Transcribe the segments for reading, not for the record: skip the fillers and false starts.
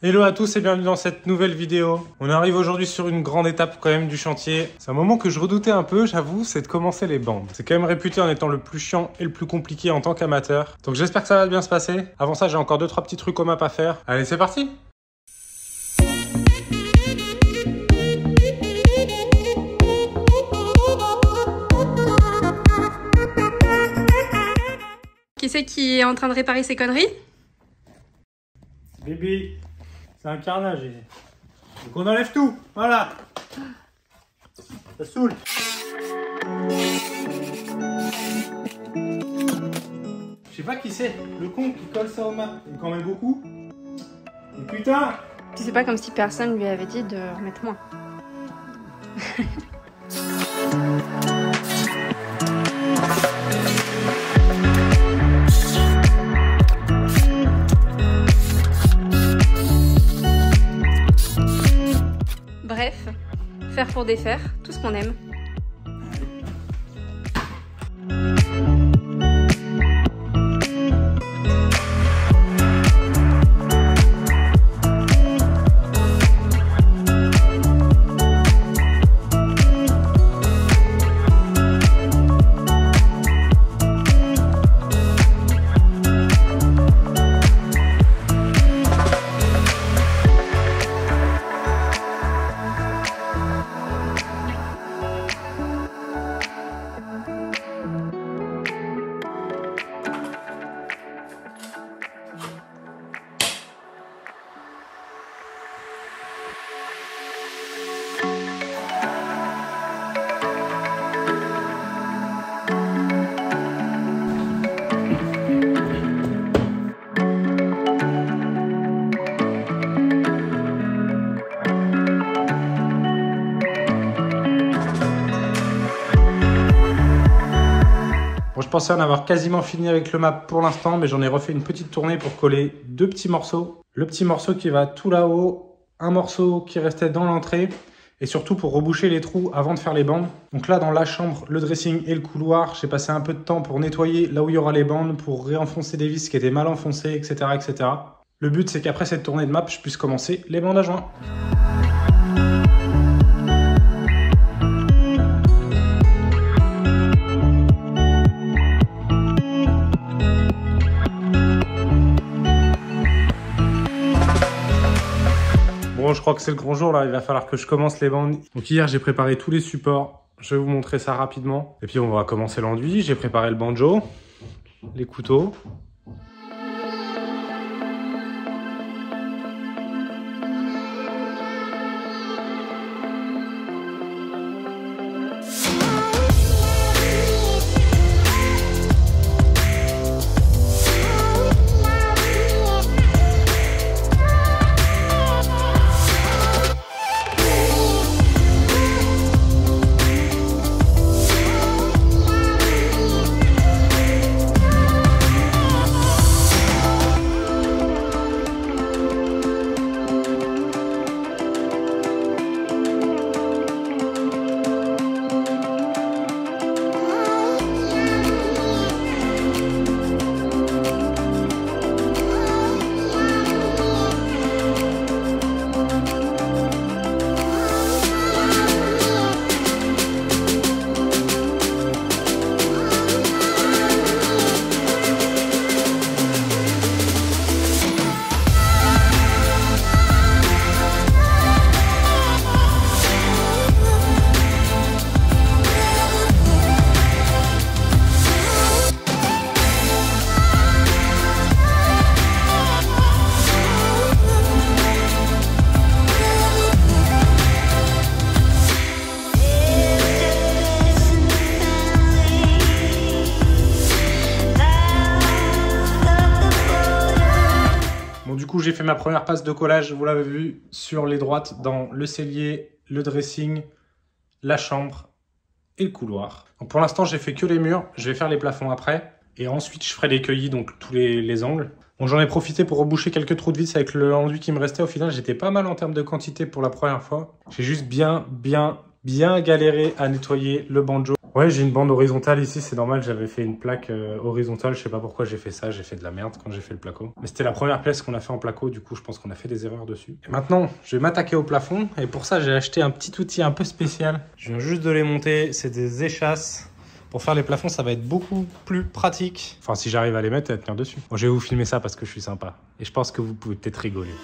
Hello à tous et bienvenue dans cette nouvelle vidéo. On arrive aujourd'hui sur une grande étape quand même du chantier. C'est un moment que je redoutais un peu, j'avoue, c'est de commencer les bandes. C'est quand même réputé en étant le plus chiant et le plus compliqué en tant qu'amateur. Donc j'espère que ça va bien se passer. Avant ça, j'ai encore 2-3 petits trucs au map à faire. Allez, c'est parti! Qui c'est qui est en train de réparer ses conneries? Bibi, c'est un carnage ici. Donc on enlève tout, voilà. Ça saoule. Je sais pas qui c'est, le con qui colle ça au map. Il en met beaucoup. Et putain! C'est pas comme si personne lui avait dit de remettre moins. Bref, faire pour défaire, tout ce qu'on aime. Bon, je pensais en avoir quasiment fini avec le map pour l'instant, mais j'en ai refait une petite tournée pour coller 2 petits morceaux. Le petit morceau qui va tout là-haut, un morceau qui restait dans l'entrée, et surtout pour reboucher les trous avant de faire les bandes. Donc là, dans la chambre, le dressing et le couloir, j'ai passé un peu de temps pour nettoyer là où il y aura les bandes, pour réenfoncer des vis qui étaient mal enfoncées, etc. etc. Le but, c'est qu'après cette tournée de map, je puisse commencer les bandes à joint. Bon, je crois que c'est le grand jour là, il va falloir que je commence les bandes. Donc hier, j'ai préparé tous les supports. Je vais vous montrer ça rapidement. Et puis on va commencer l'enduit. J'ai préparé le banjo, les couteaux. Du coup, j'ai fait ma première passe de collage, vous l'avez vu, sur les droites dans le cellier, le dressing, la chambre et le couloir. Donc pour l'instant, j'ai fait que les murs, je vais faire les plafonds après. Et ensuite, je ferai les cueillis, donc tous les angles. Bon, j'en ai profité pour reboucher quelques trous de vis avec l'enduit qui me restait. Au final, j'étais pas mal en termes de quantité pour la première fois. J'ai juste bien galéré à nettoyer le banjo. Ouais, j'ai une bande horizontale ici, c'est normal, j'avais fait une plaque horizontale, je sais pas pourquoi j'ai fait ça, j'ai fait de la merde quand j'ai fait le placo. Mais c'était la première pièce qu'on a fait en placo, du coup je pense qu'on a fait des erreurs dessus. Et maintenant, je vais m'attaquer au plafond, et pour ça j'ai acheté un petit outil un peu spécial. Je viens juste de les monter, c'est des échasses. Pour faire les plafonds, ça va être beaucoup plus pratique. Enfin, si j'arrive à les mettre et à tenir dessus. Bon, je vais vous filmer ça parce que je suis sympa. Et je pense que vous pouvez peut-être rigoler.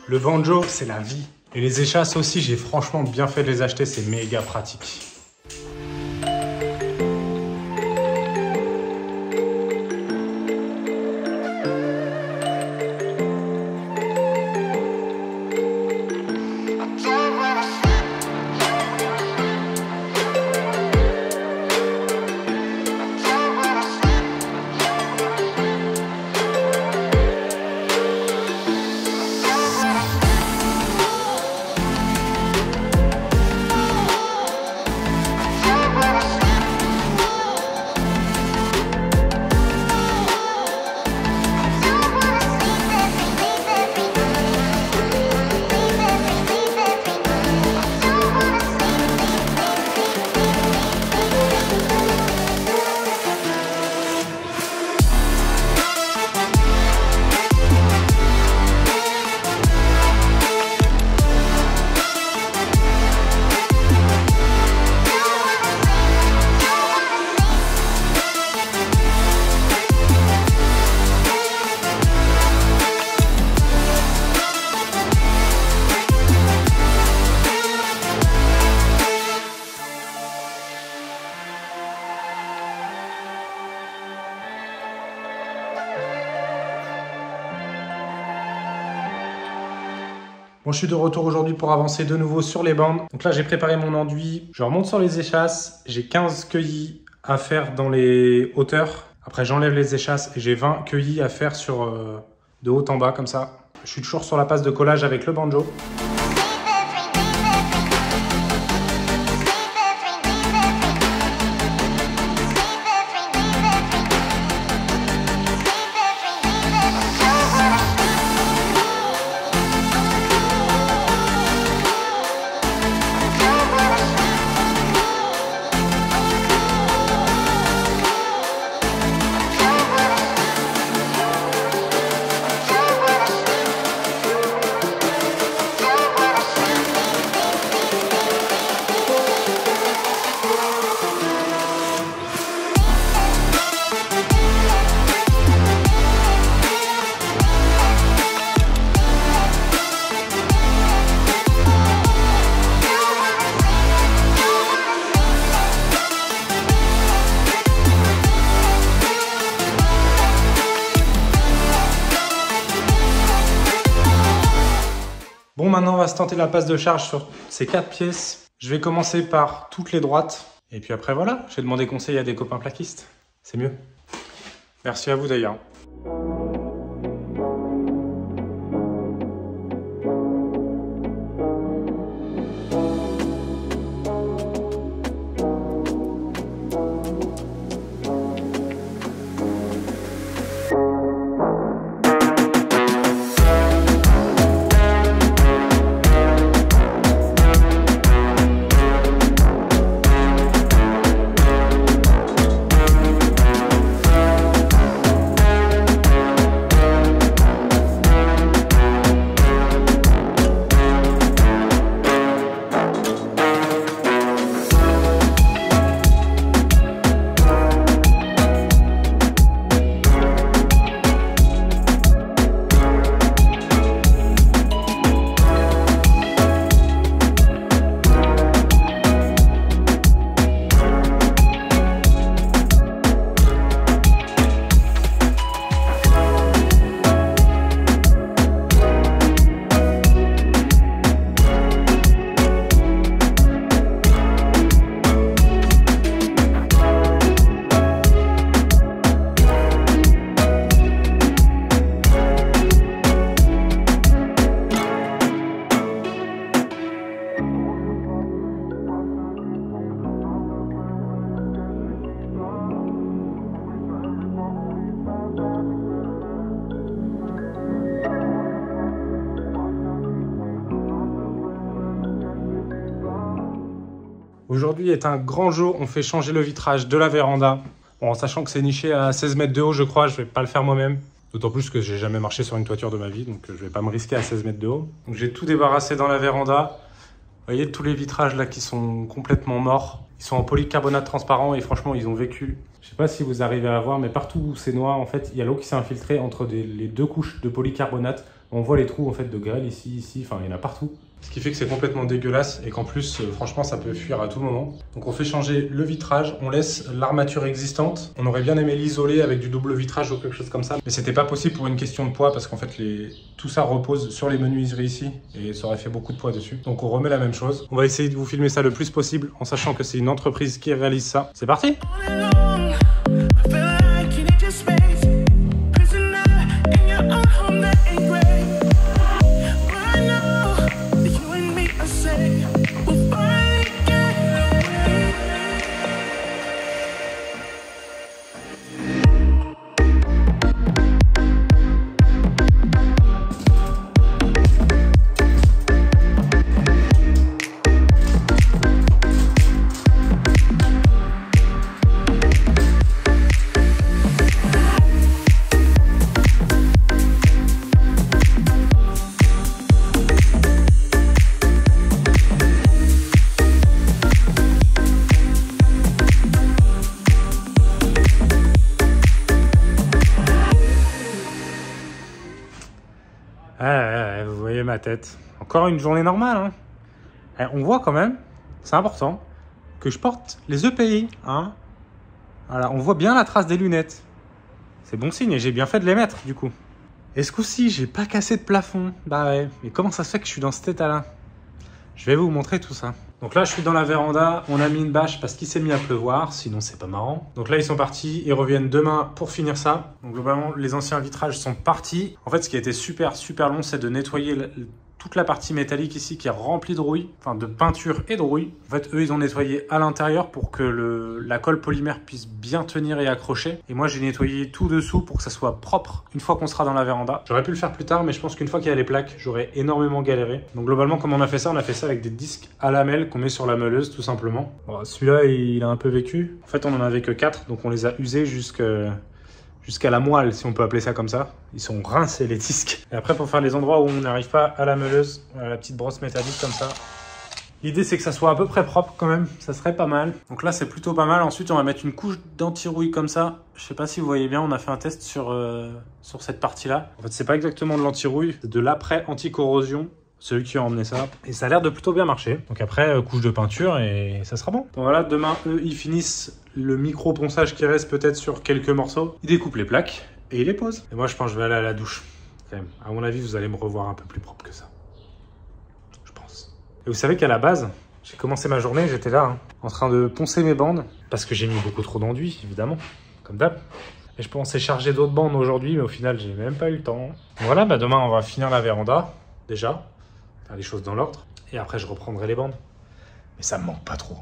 Le banjo, c'est la vie. Et les échasses aussi, j'ai franchement bien fait de les acheter, c'est méga pratique. Bon, je suis de retour aujourd'hui pour avancer de nouveau sur les bandes. Donc là, j'ai préparé mon enduit. Je remonte sur les échasses. J'ai 15 cueillis à faire dans les hauteurs. Après, j'enlève les échasses et j'ai 20 cueillis à faire sur de haut en bas, comme ça. Je suis toujours sur la passe de collage avec le banjo. Bon, maintenant, on va se tenter la passe de charge sur ces 4 pièces. Je vais commencer par toutes les droites. Et puis après, voilà, j'ai demandé conseil à des copains plaquistes. C'est mieux. Merci à vous d'ailleurs. Aujourd'hui est un grand jour, on fait changer le vitrage de la véranda. Bon, en sachant que c'est niché à 16 mètres de haut, je crois, je vais pas le faire moi-même. D'autant plus que j'ai jamais marché sur une toiture de ma vie, donc je vais pas me risquer à 16 mètres de haut. Donc j'ai tout débarrassé dans la véranda. Vous voyez tous les vitrages là qui sont complètement morts. Ils sont en polycarbonate transparent et franchement ils ont vécu. Je sais pas si vous arrivez à voir, mais partout où c'est noir, en fait, il y a l'eau qui s'est infiltrée entre les deux couches de polycarbonate. On voit les trous en fait de grêle ici, enfin il y en a partout. Ce qui fait que c'est complètement dégueulasse et qu'en plus, franchement, ça peut fuir à tout moment. Donc on fait changer le vitrage, on laisse l'armature existante. On aurait bien aimé l'isoler avec du double vitrage ou quelque chose comme ça. Mais c'était pas possible pour une question de poids parce qu'en fait, tout ça repose sur les menuiseries ici et ça aurait fait beaucoup de poids dessus. Donc on remet la même chose. On va essayer de vous filmer ça le plus possible en sachant que c'est une entreprise qui réalise ça. C'est parti! Vous voyez ma tête. Encore une journée normale. Hein. On voit quand même, c'est important, que je porte les EPI. Hein. Voilà, on voit bien la trace des lunettes. C'est bon signe et j'ai bien fait de les mettre du coup. Et ce coup-ci, j'ai pas cassé de plafond. Bah ouais, mais comment ça se fait que je suis dans cet état-là? Je vais vous montrer tout ça. Donc là, je suis dans la véranda. On a mis une bâche parce qu'il s'est mis à pleuvoir. Sinon, c'est pas marrant. Donc là, ils sont partis. Ils reviennent demain pour finir ça. Donc globalement, les anciens vitrages sont partis. En fait, ce qui a été super long, c'est de nettoyer toute la partie métallique ici qui est remplie de rouille. Enfin, de peinture et de rouille. En fait, eux, ils ont nettoyé à l'intérieur pour que la colle polymère puisse bien tenir et accrocher. Et moi, j'ai nettoyé tout dessous pour que ça soit propre une fois qu'on sera dans la véranda. J'aurais pu le faire plus tard, mais je pense qu'une fois qu'il y a les plaques, j'aurais énormément galéré. Donc globalement, comment on a fait ça? On a fait ça avec des disques à lamelles qu'on met sur la meuleuse, tout simplement. Bon, celui-là, il a un peu vécu. En fait, on en avait que 4, donc on les a usés jusqu'à la moelle, si on peut appeler ça comme ça. Ils sont rincés, les disques. Et après, pour faire les endroits où on n'arrive pas à la meuleuse, on a la petite brosse métallique comme ça. L'idée, c'est que ça soit à peu près propre quand même. Ça serait pas mal. Donc là, c'est plutôt pas mal. Ensuite, on va mettre une couche d'anti-rouille comme ça. Je sais pas si vous voyez bien, on a fait un test sur cette partie-là. En fait, c'est pas exactement de l'anti-rouille, c'est de l'après anti-corrosion. Celui qui a emmené ça. Et ça a l'air de plutôt bien marcher. Donc après, couche de peinture et ça sera bon. Donc voilà, demain, eux, ils finissent le micro-ponçage qui reste peut-être sur quelques morceaux. Ils découpent les plaques et ils les posent. Et moi, je pense que je vais aller à la douche. Quand même. À mon avis, vous allez me revoir un peu plus propre que ça. Je pense. Et vous savez qu'à la base, j'ai commencé ma journée, j'étais là, en train de poncer mes bandes. Parce que j'ai mis beaucoup trop d'enduit, évidemment. Comme d'hab. Et je pensais charger d'autres bandes aujourd'hui, mais au final, j'ai même pas eu le temps. Voilà, demain, on va finir la véranda. Déjà. Faire les choses dans l'ordre. Et après, je reprendrai les bandes. Mais ça me manque pas trop.